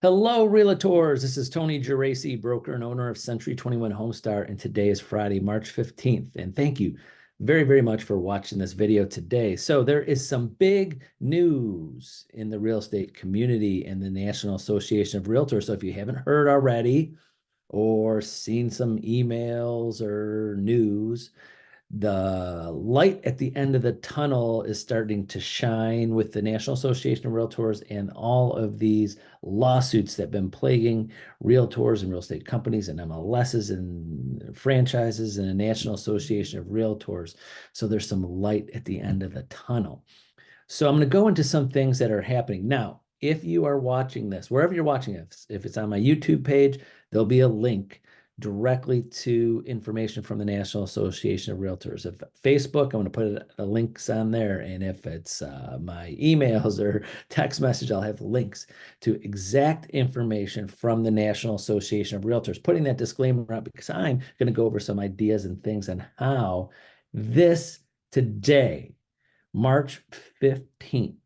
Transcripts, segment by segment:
Hello, Realtors. This is Tony Geraci, broker and owner of Century 21 Homestar, and today is Friday, March 15th. And thank you very, very much for watching this video today. So there is some big news in the real estate community and the National Association of Realtors. So if you haven't heard already or seen some emails or news, the light at the end of the tunnel is starting to shine with the National Association of Realtors and all of these lawsuits that have been plaguing realtors and real estate companies and MLSs and franchises and the National Association of Realtors. So there's some light at the end of the tunnel. So I'm going to go into some things that are happening. Now, if you are watching this, wherever you're watching it, if it's on my YouTube page, there'll be a link directly to information from the National Association of Realtors. If Facebook, I'm going to put the links on there. And if it's my emails or text message, I'll have links to exact information from the National Association of Realtors. Putting that disclaimer out because I'm going to go over some ideas and things on how this today, March 15th,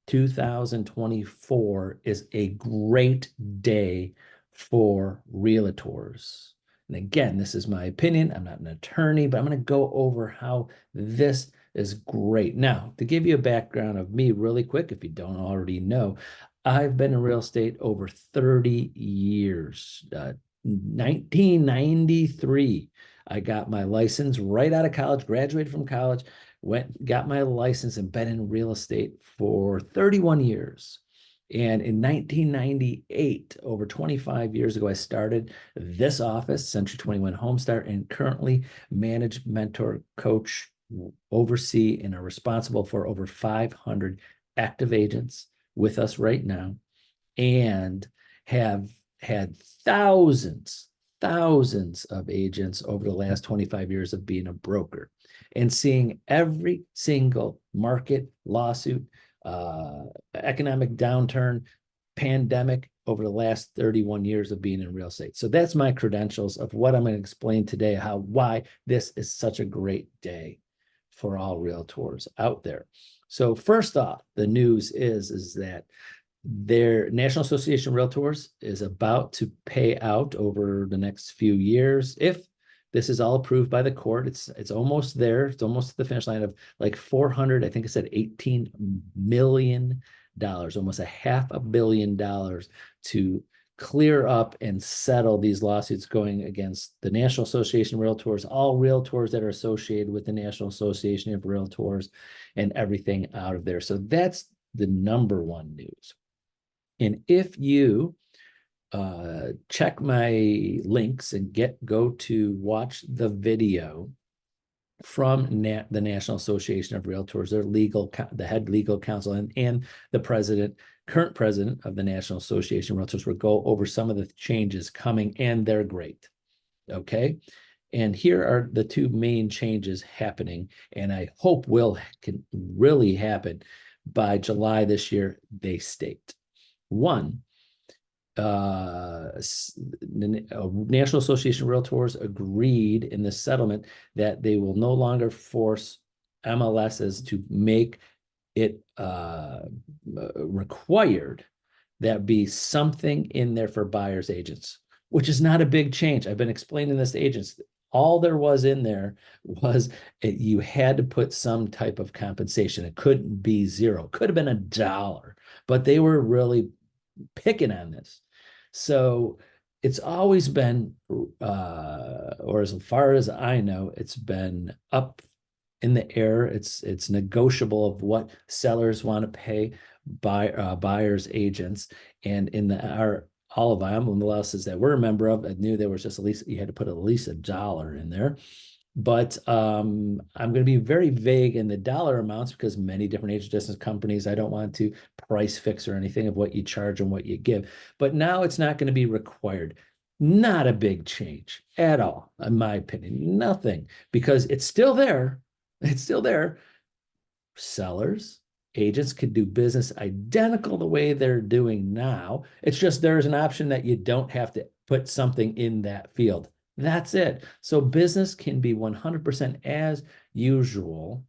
2024 is a great day for realtors. And again, this is my opinion. I'm not an attorney, but I'm going to go over how this is great. Now, to give you a background of me really quick, if you don't already know, I've been in real estate over 30 years. 1993, I got my license right out of college, graduated from college, got my license and been in real estate for 31 years. And in 1998, over 25 years ago, I started this office, Century 21 Homestar, and currently manage, mentor, coach, oversee, and are responsible for over 500 active agents with us right now, and have had thousands of agents over the last 25 years of being a broker and seeing every single market, lawsuit, economic downturn, pandemic over the last 31 years of being in real estate. So that's my credentials of what I'm going to explain today, why this is such a great day for all realtors out there. So first off, the news is that their National Association of Realtors is about to pay out over the next few years. If this is all approved by the court, it's almost there. It's almost at the finish line of like 400, I think it said $18 million, almost $500 million to clear up and settle these lawsuits going against the National Association of Realtors, all realtors that are associated with the National Association of Realtors, and everything out of there. So that's the number one news. And if you check my links and go to watch the video from the National Association of Realtors, the head legal counsel and the current president of the National Association of Realtors will go over some of the changes coming, and they're great. Okay. And here are the two main changes happening, and I hope can really happen by July this year, they state. One, National Association of Realtors agreed in the settlement that they will no longer force MLSs to make it required that be something in there for buyer's agents, which is not a big change. I've been explaining this to agents. All there was in there was you had to put some type of compensation. It couldn't be zero. It could have been $1, but they were really picking on this. So it's always been, or as far as I know, it's been up in the air. It's negotiable of what sellers want to pay buyers agents, and in all of them, MLSs that we're a member of, I knew there was just at least you had to put at least $1 in there. But I'm going to be very vague in the dollar amounts because many different agent assistance companies, I don't want to price fix or anything of what you charge and what you give. But now it's not going to be required. Not a big change at all, in my opinion. Nothing, because it's still there. It's still there. Sellers, agents could do business identical the way they're doing now. It's just there's an option that you don't have to put something in that field. That's it. So business can be 100% as usual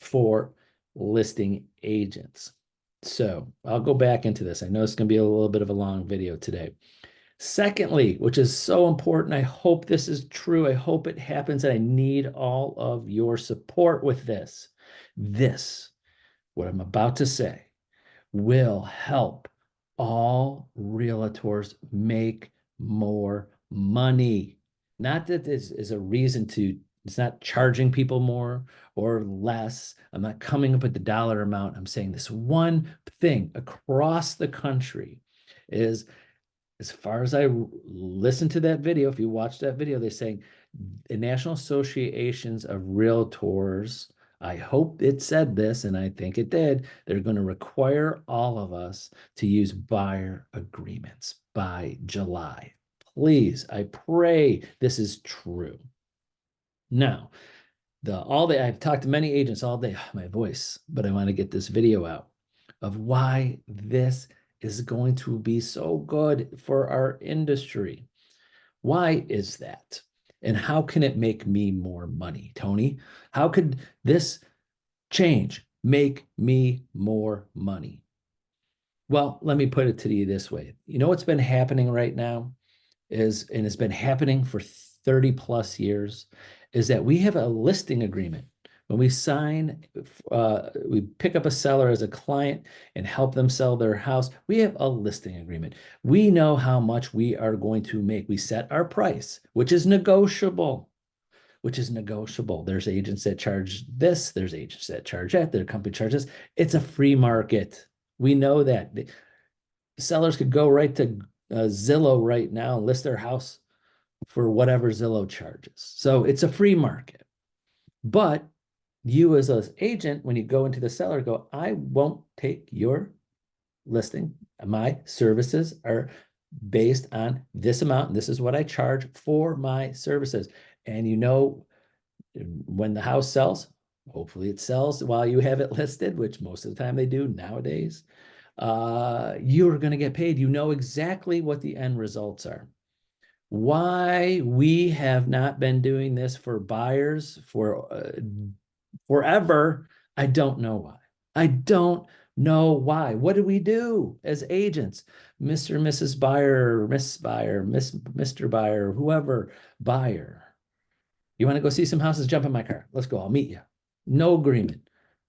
for listing agents. So I'll go back into this. I know it's going to be a little bit of a long video today. Secondly, which is so important, I hope this is true. I hope it happens, and I need all of your support with this. This, what I'm about to say, will help all realtors make more money. Not that this is a reason to, it's not charging people more or less. I'm not coming up with the dollar amount. I'm saying this one thing across the country is, as far as I listened to that video, if you watch that video, they're saying the National Associations of Realtors, I hope it said this, and I think it did, they're going to require all of us to use buyer agreements by July. Please, I pray this is true. Now, all day, I've talked to many agents all day, my voice, but I want to get this video out of why this is going to be so good for our industry. Why is that? And how can it make me more money, Tony? How could this change make me more money? Well, let me put it to you this way. You know what's been happening right now is, and it's been happening for 30 plus years, is that we have a listing agreement. When we sign, we pick up a seller as a client and help them sell their house, we have a listing agreement. We know how much we are going to make. We set our price, which is negotiable. There's agents that charge this, there's agents that charge that, their company charges. It's a free market. We know that. The sellers could go right to Zillow right now and list their house for whatever Zillow charges. So it's a free market. But you as an agent, when you go into the seller, go, I won't take your listing. My services are based on this amount, and this is what I charge for my services. And you know, when the house sells, hopefully it sells while you have it listed, which most of the time they do nowadays, you're going to get paid. You know exactly what the end results are. Why we have not been doing this for buyers for forever, I don't know why. I don't know why. What do we do as agents? Mr. and Mrs. Buyer, Miss Buyer, Mr. Buyer, whoever buyer. You want to go see some houses? Jump in my car. Let's go. I'll meet you. No agreement.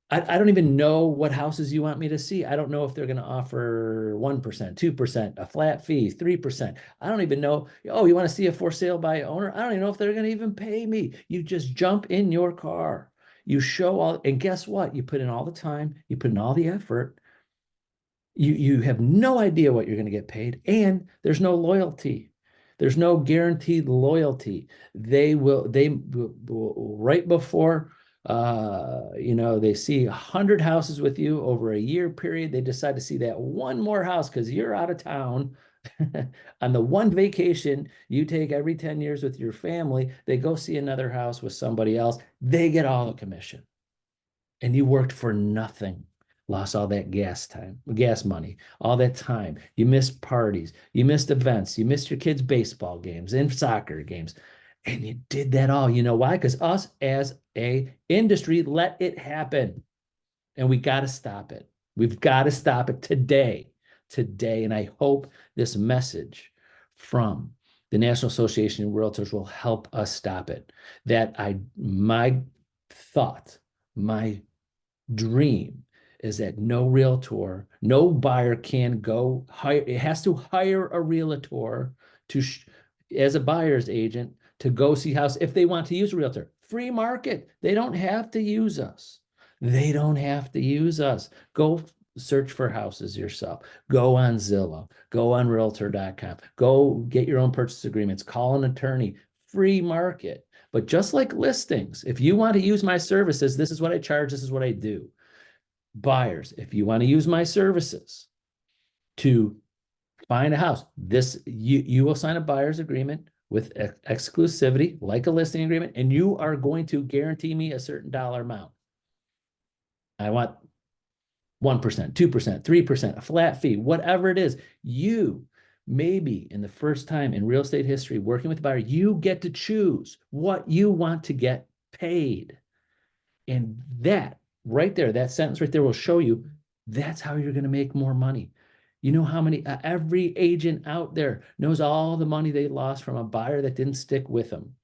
I don't even know what houses you want me to see. I don't know if they're going to offer 1%, 2%, a flat fee, 3%. I don't even know. Oh, you want to see a for sale by owner? I don't even know if they're going to even pay me. You just jump in your car. You show all, and guess what? You put in all the time, you put in all the effort. You have no idea what you're going to get paid, and there's no loyalty. There's no guaranteed loyalty. They will right before they see 100 houses with you over a year period, they decide to see that one more house because you're out of town. On the one vacation you take every 10 years with your family, they go see another house with somebody else. They get all the commission. And you worked for nothing. Lost all that gas money, all that time. You missed parties, you missed events, you missed your kids' baseball games and soccer games. And you did that all. You know why? Because us as a industry let it happen. And we got to stop it. We've got to stop it today. Today. And I hope this message from the National Association of Realtors will help us stop it. My thought, my dream is that no realtor, no buyer can go hire. It has to hire a realtor as a buyer's agent to go see house if they want to use a realtor. Free market. They don't have to use us. They don't have to use us. Go search for houses yourself. Go on Zillow. Go on realtor.com. Go get your own purchase agreements. Call an attorney. Free market. But just like listings, if you want to use my services, this is what I charge. This is what I do. Buyers, if you want to use my services to find a house, you will sign a buyer's agreement with exclusivity, like a listing agreement, and you are going to guarantee me a certain dollar amount. I want 1%, 2%, 3%, a flat fee, whatever it is. You, maybe in the first time in real estate history working with a buyer, you get to choose what you want to get paid. And that right there, that sentence right there will show you That's how you're going to make more money. You know how many, every agent out there knows all the money they lost from a buyer that didn't stick with them.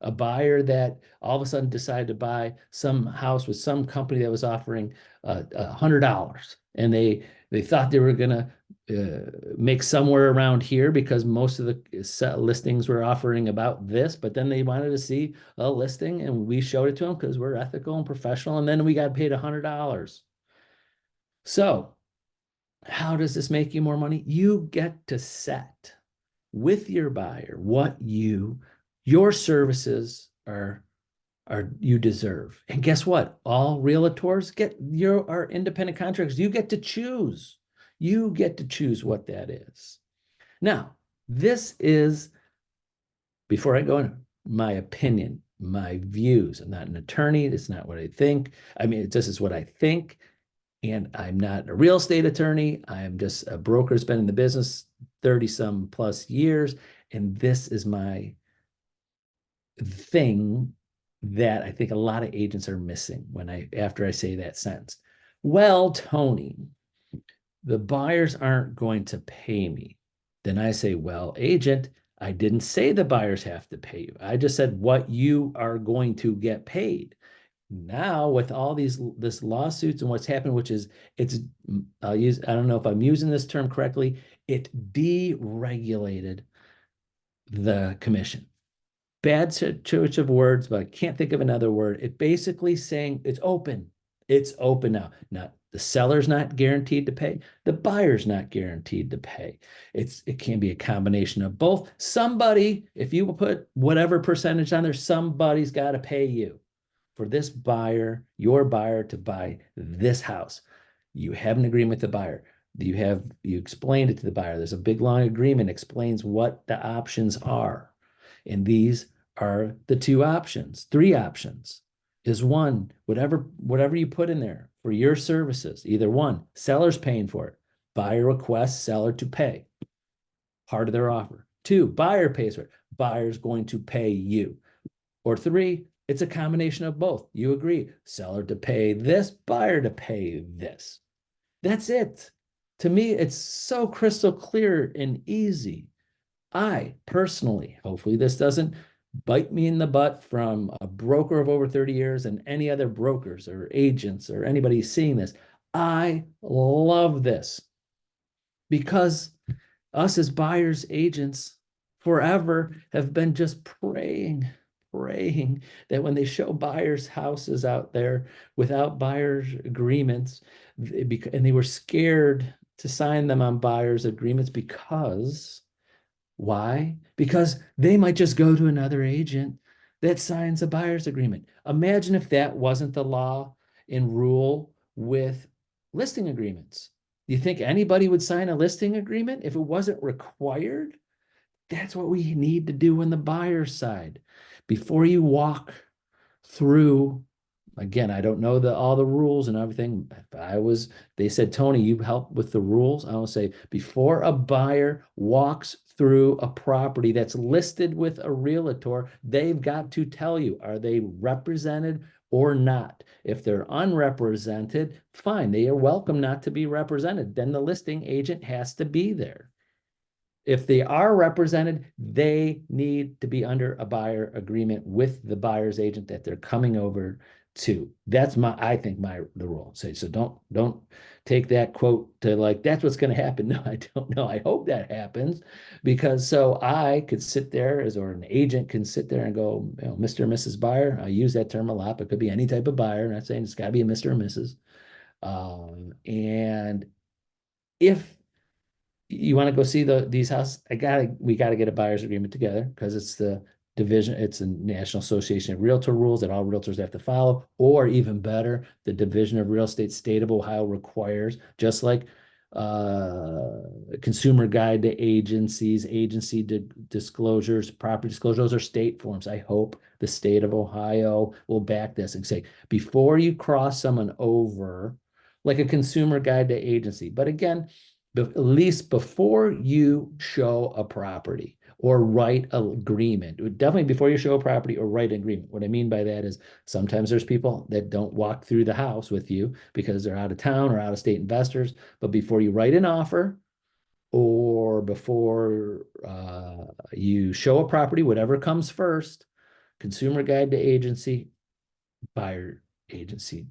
A buyer that all of a sudden decided to buy some house with some company that was offering $100, and they thought they were going to make somewhere around here because most of the listings were offering about this, but then they wanted to see a listing and we showed it to them because we're ethical and professional, and then we got paid $100. So how does this make you more money? You get to set with your buyer what your services are you deserve. And guess what? All realtors are independent contractors. You get to choose. You get to choose what that is. Now, this is, before I go into my opinion, my views. I'm not an attorney. It's not what I think. I mean, this is what I think. And I'm not a real estate attorney. I am just a broker who's been in the business 30 some plus years. And this is my thing that I think a lot of agents are missing after I say that sentence. Well, Tony, the buyers aren't going to pay me. Then I say, well, agent, I didn't say the buyers have to pay you. I just said what you are going to get paid. Now with all this lawsuits and what's happened, which is I don't know if I'm using this term correctly, it deregulated the commission. Bad choice of words, but I can't think of another word. It basically saying it's open. It's open now. Not the seller's not guaranteed to pay. The buyer's not guaranteed to pay. It can be a combination of both. Somebody, if you will put whatever percentage on there, somebody's got to pay you for this buyer, your buyer, to buy this house. You have an agreement with the buyer. You explained it to the buyer. There's a big long agreement explains what the options are. And these are the two options. Three options is one, whatever you put in there for your services. Either one, seller's paying for it. Buyer requests seller to pay part of their offer. Two, buyer pays for it. Buyer's going to pay you. Or three, it's a combination of both. You agree, seller to pay this, buyer to pay this. That's it. To me, it's so crystal clear and easy. I personally, hopefully this doesn't bite me in the butt from a broker of over 30 years and any other brokers or agents or anybody seeing this. I love this because us as buyers agents forever have been just praying that when they show buyers houses out there without buyers agreements, and they were scared to sign them on buyers agreements because why? Because they might just go to another agent that signs a buyer's agreement. Imagine if that wasn't the law and rule with listing agreements. Do you think anybody would sign a listing agreement if it wasn't required? That's what we need to do on the buyer side. Before you walk through, again, I don't know all the rules and everything. They said, Tony, you help with the rules. I will say, before a buyer walks through a property that's listed with a realtor, they've got to tell you, are they represented or not? If they're unrepresented, fine, they are welcome not to be represented. Then the listing agent has to be there. If they are represented, they need to be under a buyer agreement with the buyer's agent that they're coming over to. That's the rule. So don't take that quote to like, that's what's going to happen. No, I don't know. I hope that happens because so I could sit there or an agent can sit there and go, Mr. and Mrs. Buyer. I use that term a lot, but it could be any type of buyer. I'm not saying it's got to be a Mr. or Mrs. And if you want to go see these houses, we got to get a buyer's agreement together because it's a National Association of Realtor rules that all realtors have to follow, or even better, the Division of Real Estate State of Ohio requires, just like Consumer Guide to Agencies, disclosures, property disclosures, those are state forms. I hope the state of Ohio will back this and say, before you cross someone over, like a Consumer Guide to Agency. But again, at least before you show a property or write an agreement. Definitely before you show a property or write an agreement. What I mean by that is sometimes there's people that don't walk through the house with you because they're out of town or out of state investors. But before you write an offer or before you show a property, whatever comes first, consumer guide to agency, buyer agency,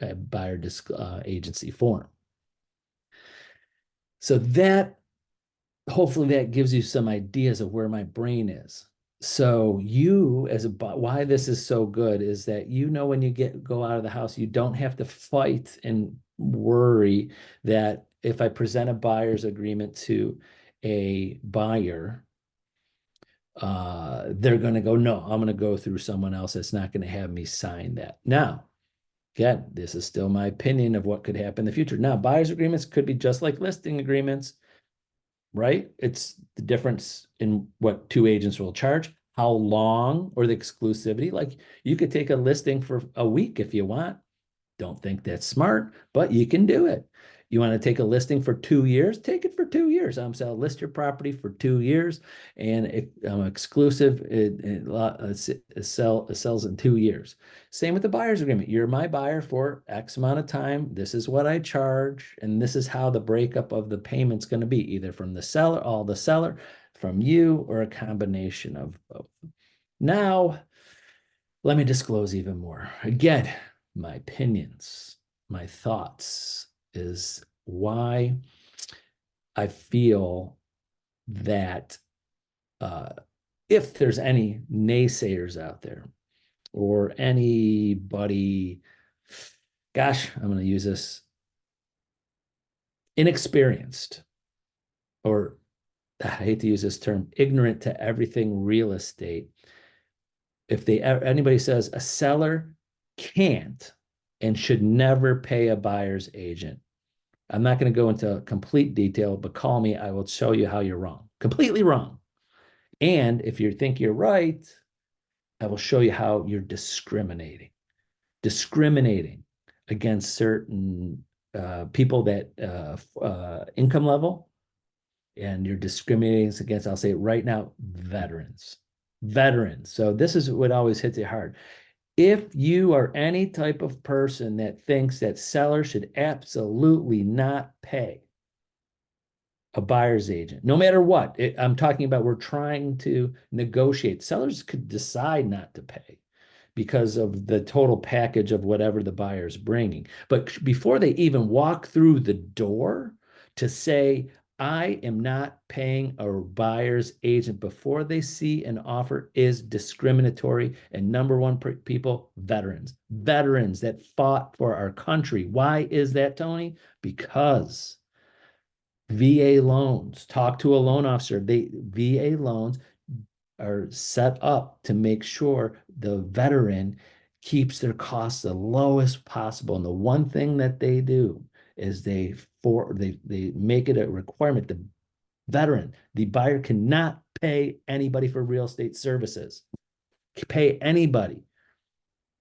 agency form. So that hopefully that gives you some ideas of where my brain is. So you as a why this is so good is that when you go out of the house, you don't have to fight and worry that if I present a buyer's agreement to a buyer, they're going to go, no, I'm going to go through someone else that's not going to have me sign that. Now, again, this is still my opinion of what could happen in the future. Now, buyer's agreements could be just like listing agreements, right? It's the difference in what two agents will charge, how long, or the exclusivity. Like you could take a listing for a week if you want. Don't think that's smart, but you can do it. You want to take a listing for 2 years? Take it for 2 years. So list your property for 2 years, and exclusive. It sells in 2 years. Same with the buyer's agreement. You're my buyer for X amount of time. This is what I charge, and this is how the breakup of the payment's going to be, either from the seller, all the seller, from you, or a combination of both. Now, let me disclose even more. Again, my opinions, my thoughts is why I feel that if there's any naysayers out there or anybody, gosh, I'm going to use this, inexperienced, or I hate to use this term, ignorant to everything real estate, if anybody says a seller can't and should never pay a buyer's agent, I'm not going to go into complete detail, but call me. I will show you how you're wrong, completely wrong. And if you think you're right, I will show you how you're discriminating against certain people that income level, and you're discriminating against, I'll say it right now, veterans. Veterans. So this is what always hits you hard. If you are any type of person that thinks that sellers should absolutely not pay a buyer's agent, no matter what, I'm talking about, we're trying to negotiate. Sellers could decide not to pay because of the total package of whatever the buyer's bringing. But before they even walk through the door to say, I am not paying a buyer's agent before they see an offer is discriminatory. And number one, people, veterans that fought for our country. Why is that, Tony? Because VA loans, talk to a loan officer. VA loans are set up to make sure the veteran keeps their costs the lowest possible. And the one thing that they do is they make it a requirement. The buyer cannot pay anybody for real estate services. Pay anybody.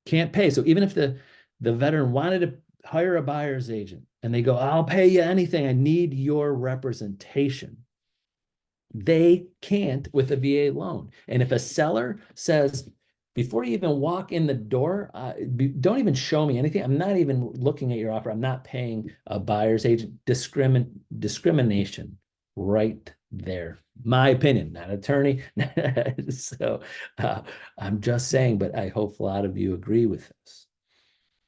Can't pay. So even if the veteran wanted to hire a buyer's agent and they go, I'll pay you anything, I need your representation, they can't with a VA loan. And if a seller says, before you even walk in the door, don't even show me anything. I'm not even looking at your offer. I'm not paying a buyer's agent. Discrimination right there. My opinion, not attorney. So I'm just saying, but I hope a lot of you agree with this,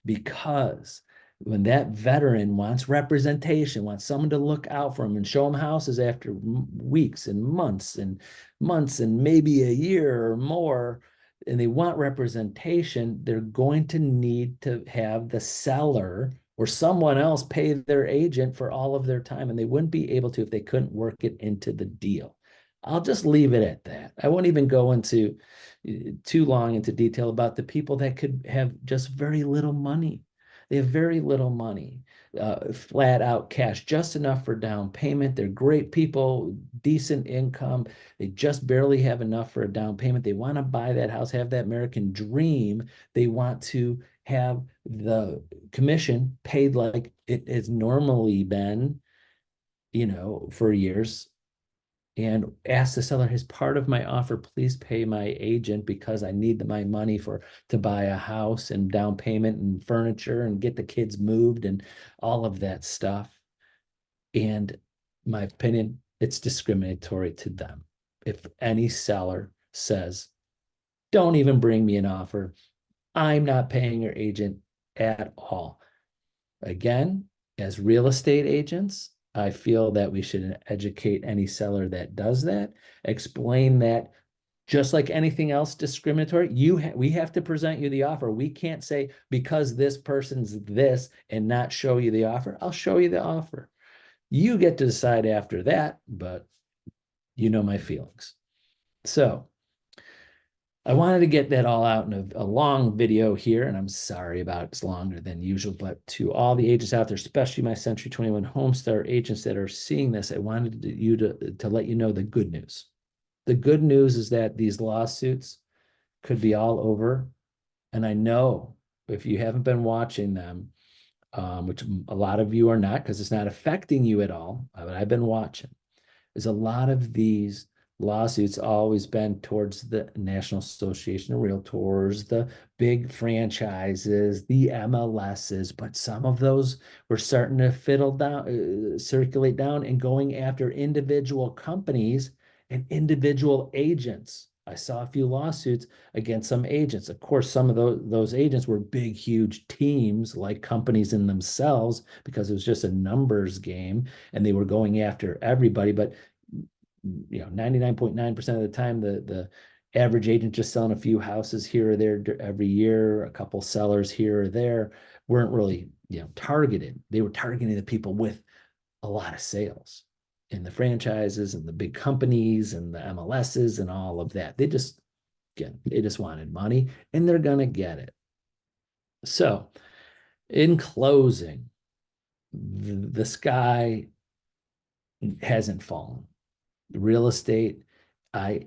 because when that veteran wants representation, wants someone to look out for him and show him houses after weeks and months and maybe a year or more, and they want representation, they're going to need to have the seller or someone else pay their agent for all of their time, and they wouldn't be able to if they couldn't work it into the deal. I'll just leave it at that. I won't even go into too long into detail about the people that could have just very little money. They have very little money, flat out cash, just enough for down payment. They're great people, decent income. They just barely have enough for a down payment. They want to buy that house, have that American dream. They want to have the commission paid like it has normally been, for years. and ask the seller, as part of my offer, please pay my agent because I need my money to buy a house and down payment and furniture and get the kids moved and all of that stuff. And my opinion, it's discriminatory to them. If any seller says, don't even bring me an offer, I'm not paying your agent at all. Again, as real estate agents, I feel that we should educate any seller that does that, explain that just like anything else discriminatory, we have to present you the offer. We can't say because this person's this and not show you the offer. I'll show you the offer. You get to decide after that, but you know my feelings. So I wanted to get that all out in a long video here, and I'm sorry about it's longer than usual, but to all the agents out there, especially my Century 21 Homestar agents that are seeing this, I wanted you to let you know the good news. The good news is that these lawsuits could be all over. And I know if you haven't been watching them, which a lot of you are not because it's not affecting you at all, but I've been watching, is a lot of these lawsuits always been towards the National Association of Realtors, the big franchises, the MLSs, but some of those were starting to fiddle down, circulate down and going after individual companies and individual agents. I saw a few lawsuits against some agents. Of course, some of those agents were big, huge teams like companies in themselves because it was just a numbers game and they were going after everybody. But 99.9% of the time, the average agent just selling a few houses here or there every year, a couple sellers here or there, weren't really, targeted. They were targeting the people with a lot of sales and the franchises and the big companies and the MLSs and all of that. They just wanted money and they're going to get it. So in closing, the sky hasn't fallen. Real estate, I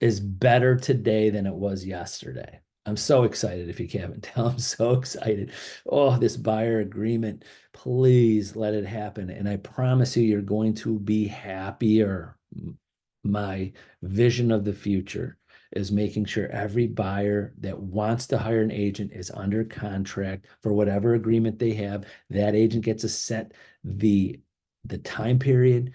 is better today than it was yesterday. I'm so excited. If you can't tell, I'm so excited. Oh, this buyer agreement, please let it happen. And I promise you, you're going to be happier. My vision of the future is making sure every buyer that wants to hire an agent is under contract for whatever agreement they have. That agent gets to set the time period,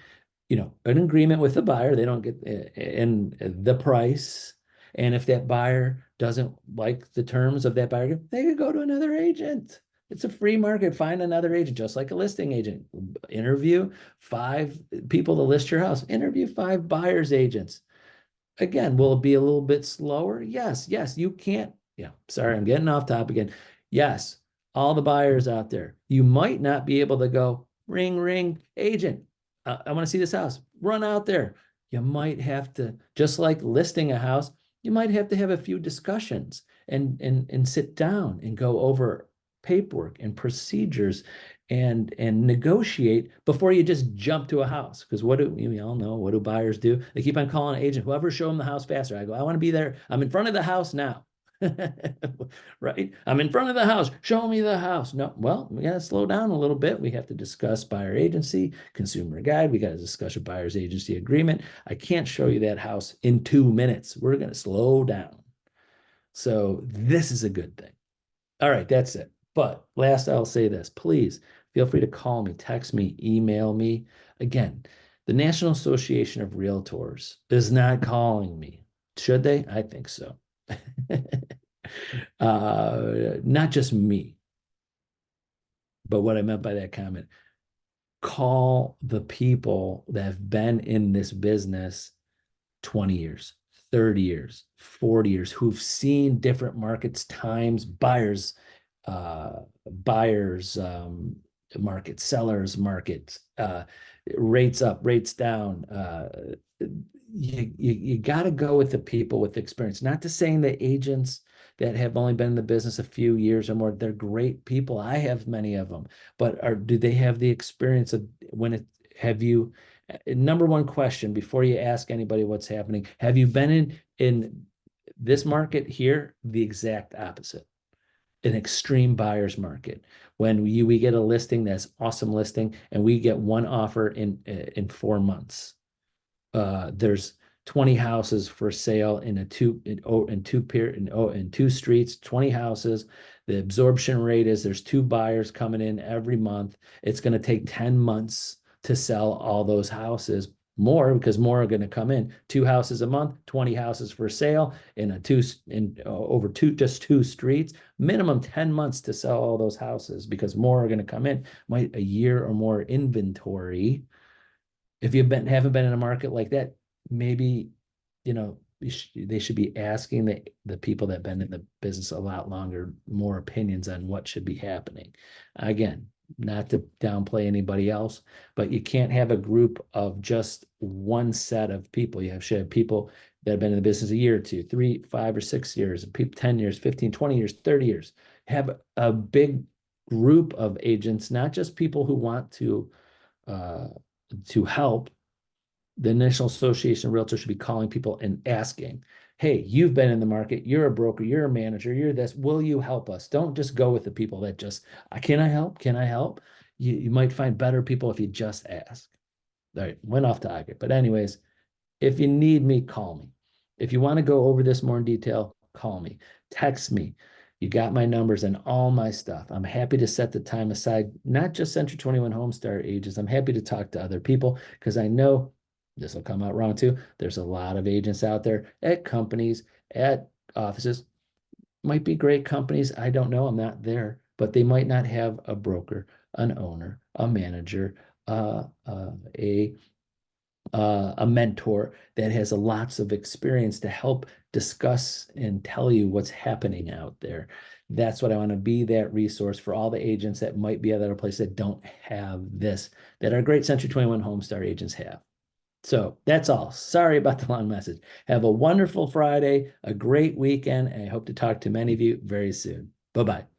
an agreement with the buyer. They don't get in the price. And if that buyer doesn't like the terms of that buyer, they could go to another agent. It's a free market. Find another agent, just like a listing agent. Interview 5 people to list your house. Interview 5 buyers agents. Again, will it be a little bit slower? Yes, you can't. Yeah, sorry, I'm getting off topic again. Yes, all the buyers out there, you might not be able to go ring, ring, agent. I want to see this house. Run out there. You might have to, just like listing a house, you might have to have a few discussions and sit down and go over paperwork and procedures and negotiate before you just jump to a house. Because what do we all know? What do buyers do? They keep on calling an agent, whoever show them the house faster. I go, I want to be there. I'm in front of the house now. Right? I'm in front of the house. Show me the house. No, well, we got to slow down a little bit. We have to discuss buyer agency, consumer guide. We got to discuss a buyer's agency agreement. I can't show you that house in 2 minutes. We're going to slow down. So this is a good thing. All right, that's it. But last, I'll say this, please feel free to call me, text me, email me. Again, the National Association of Realtors is not calling me. Should they? I think so. Not just me, but what I meant by that comment, call the people that have been in this business 20 years, 30 years, 40 years, who've seen different markets, times, buyers market, sellers market, rates up, rates down. You got to go with the people with experience. Not to saying that agents that have only been in the business a few years or more, they're great people. I have many of them, but do they have the experience of have you, number one question before you ask anybody what's happening, have you been in this market here? The exact opposite, an extreme buyer's market. When we get a listing that's awesome listing and we get one offer in 4 months. there's 20 houses for sale in a two in, oh, in two peer in two streets, 20 houses. The absorption rate is there's two buyers coming in every month. It's going to take 10 months to sell all those houses. More because more are going to come in. Two houses a month, 20 houses for sale in a two in over two just two streets. Minimum 10 months to sell all those houses because more are going to come in. Might a year or more inventory if you haven't been in a market like that, maybe they should be asking the people that have been in the business a lot longer more opinions on what should be happening. Again, not to downplay anybody else, but you can't have a group of just one set of people. Should have people that have been in the business a year or two, 3, 5, or 6 years, people 10 years, 15, 20 years, 30 years. Have a big group of agents, not just people who want uh, to help. The National Association of Realtors should be calling people and asking, hey, you've been in the market, you're a broker, you're a manager, you're this, will you help us? Don't just go with the people that just, can I help? Can I help? You might find better people if you just ask. All right, went off topic. But anyways, if you need me, call me. If you want to go over this more in detail, call me, text me. You got my numbers and all my stuff. I'm happy to set the time aside, not just Century 21 Homestar agents. I'm happy to talk to other people because I know this will come out wrong too. There's a lot of agents out there at companies, at offices, might be great companies. I don't know. I'm not there, but they might not have a broker, an owner, a manager, a a mentor that has lots of experience to help discuss and tell you what's happening out there. That's what I want to be, that resource for all the agents that might be at other places that don't have this, that our great Century 21 Homestar agents have. So that's all. Sorry about the long message. Have a wonderful Friday, a great weekend, and I hope to talk to many of you very soon. Bye-bye.